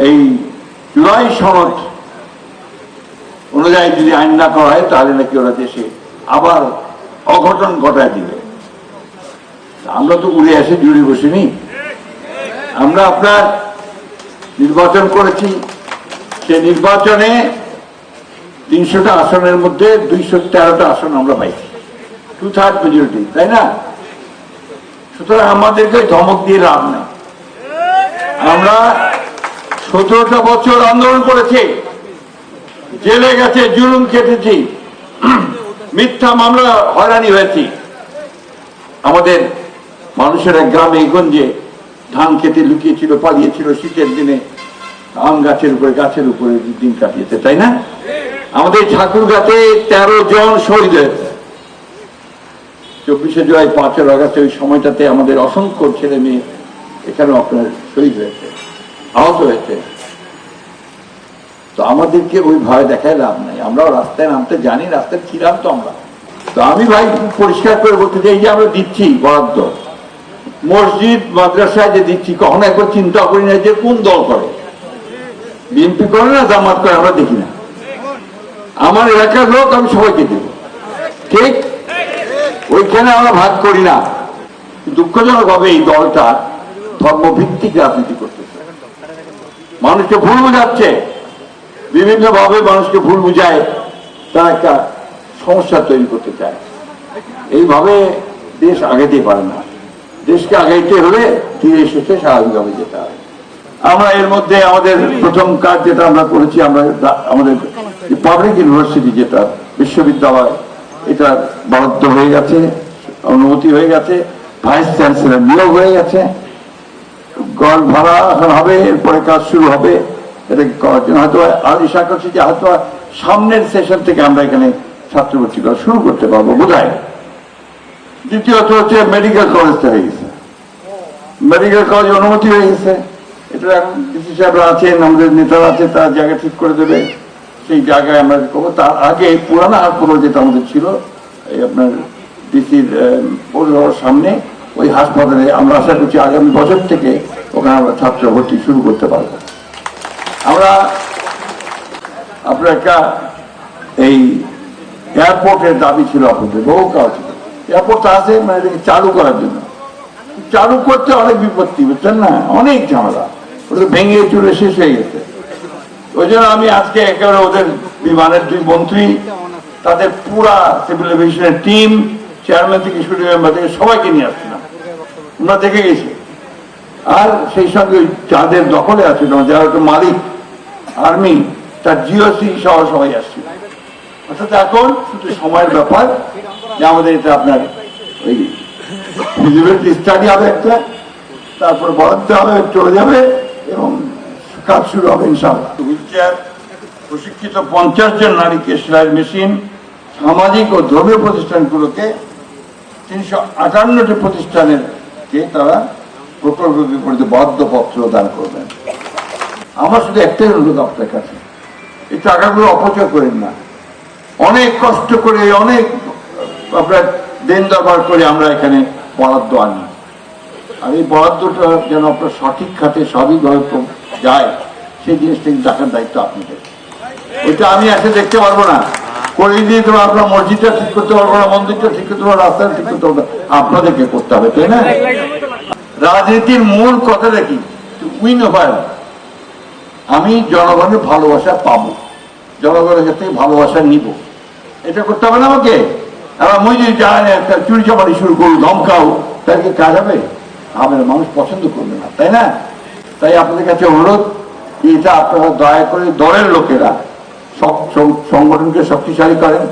এই জুলাই সনদ অনুযায়ী যদি আইন না করা হয় তাহলে নাকি ওরা দেশে আবার অঘটন ঘটায় দিবে। আমরা তো উড়ে এসে জুড়ে বসিনি। আমরা আপনার নির্বাচন করেছি, সে নির্বাচনে 300টা আসনের মধ্যে 213টা আসন আমরা পাইছি, 2/3 মেজরিটি, তাই না? সুতরাং আমাদেরকে ধমক দিয়ে লাভ নেই। আমরা 17টা বছর আন্দোলন করেছি, জেলে গেছে, জুলুম খেটেছি, মিথ্যা মামলা হয়রানি হয়েছি। আমাদের মানুষেরা গ্রামে গঞ্জে ধান খেতে লুকিয়েছিল, পালিয়েছিল, শীতের দিনে আম গাছের উপরে দিন কাটিয়েছে, তাই না? আমাদের ঠাকুরগাঁতে 13 জন শহীদ হয়েছে 24শে জুলাই, 5 আগস্ট। ওই সময়টাতে আমাদের অসংখ্য ছেলে মেয়ে এখানে আপনার শহীদ হয়েছে, আহত হয়েছে। তো আমাদেরকে ওই ভয় দেখায় লাভ নাই। আমরাও রাস্তায় নামতে জানি, রাস্তায় ছিলাম তো আমরা। তো আমি ভাই পরিষ্কার করে বলতে চাই, এই যে আমরা দিচ্ছি বরাদ্দ, মসজিদ মাদ্রাসায় যে দিচ্ছি, কখনো একবার চিন্তা করি না যে কোন দল করে, বিএনপি করে না জামাত করে, আমরা দেখি না। আমার এলাকার লোক আমি সবাইকে দেব, ঠিক? ওইখানে আমরা ভাগ করি না। দুঃখজনক ভাবে এই দলটা ধর্মভিত্তিক রাজনীতি করতেছে, মানুষকে ভুল বুঝাচ্ছে, বিভিন্ন ভাবে মানুষকে ভুল বুঝায়, তারা একটা সমস্যা তৈরি করতে চায়। এইভাবে দেশ আগাইতে পারে না। দেশকে আগাইতে হলে ধীরে সুস্থে স্বাভাবিকভাবে যেতে হবে। আমরা এর মধ্যে আমাদের প্রথম কাজ যেটা আমরা করেছি, আমরা আমাদের পাবলিক ইউনিভার্সিটি যেটা বিশ্ববিদ্যালয়, এটা বরাদ্দ হয়ে গেছে, অনুমতি হয়ে গেছে, ভাইস চ্যান্সেলর নিয়োগ হয়ে গেছে, ঘর ভাড়া এখন হবে, এরপরে কাজ শুরু হবে। এটা করার জন্য হয়তো আশা করছি যে হয়তো সামনের সেশন থেকে আমরা এখানে ছাত্রভর্তি করা শুরু করতে পারবো বোধহয়। দ্বিতীয়ত হচ্ছে মেডিকেল কলেজটা হয়ে গেছে, মেডিকেল কলেজ অনুমতি হয়ে গেছে। এটা এখন ডিসি সাহেবরা আছেন, আমাদের নেতারা আছে, তারা জায়গা ঠিক করে দেবে, সেই জায়গায় আমরা করবো। তার আগে পুরানা হাসপাতাল যেটা আমাদের ছিল, এই আপনার ডিসির পৌরসভার সামনে, ওই হাসপাতালে আমরা আশা করছি আগামী বছর থেকে ওখানে আমরা ছাত্র ভর্তি শুরু করতে পারবো। আমরা আপনার একটা এই এয়ারপোর্টের দাবি ছিল আপনাদের, বহু কাজ ছিল। এয়ারপোর্ট আছে মানে চালু করার জন্য, চালু করতে অনেক বিপত্তি, বুঝছেন না, অনেক ঝামেলা, ওটা ভেঙে চুরে শেষ হয়ে গেছে। ওই জন্য আমি আজকে একেবারে ওদের বিমানের 2 মন্ত্রী, তাদের পুরা সিভিল এভিয়েশনের টিম, চেয়ারম্যান থেকে শুরু মেম্বার থেকে সবাইকে নিয়ে আসছিলাম, আমরা দেখে গেছি। আর সেই সঙ্গে যাদের দখলে আছে, যারা একটা মালিক আর্মি, তার জিওসি সহ সবাই আসছিল। অর্থাৎ এখন শুধু সময়ের ব্যাপার যে আমাদের এটা আপনার ওই ফিজিবিলিটি স্টাডি হবে একটা, তারপর বরাদ্দ হবে, চলে যাবে এবং কাজ শুরু হবে ইনশাআল্লাহ। হুইল চেয়ার, প্রশিক্ষিত 50 জন নারীকে সেলাইয়ের মেশিন, সামাজিক ও ধর্মীয় প্রতিষ্ঠানগুলোকে 358টি প্রতিষ্ঠানের তারা প্রকল্পে বরাদ্দ পত্র দান করবেন। আমার শুধু একটাই অনুরোধ আপনার কাছে, এই টাকাগুলো অপচয় করেন না। অনেক কষ্ট করে, অনেক আপনার দেন দরবার করে আমরা এখানে বরাদ্দ আনি, আর এই বরাদ্দটা যেন আপনার সঠিক খাতে স্বাভাবিকভাবে যায়, সেই জিনিসটাকে দেখার দায়িত্ব আপনাদের। এটা আমি এসে দেখতে পারবো না, করে দিয়ে তোমার আপনার মসজিদটা ঠিক করতে পারবো না, মন্দিরটা ঠিক করতে পারবো, রাস্তাটা ঠিক করতে পারবো, আপনাদেরকে করতে হবে, তাই না? রাজনীতির মূল কথাটা কি? Win over. আমি জনগণের ভালোবাসা পাবো, জনগণের কাছ থেকে ভালোবাসা নিব, এটা করতে হবে না আমাকে। আবার মই যদি যায় না, একটা চুরি চামারি শুরু করবো, ধমকাও, তাদেরকে কাজ হবে? আমাদের মানুষ পছন্দ করবে না, তাই না? তাই আপনাদের কাছে অনুরোধ, এটা আপনারা দয়া করে দলের লোকেরা সংগঠনকে শক্তিশালী করেন।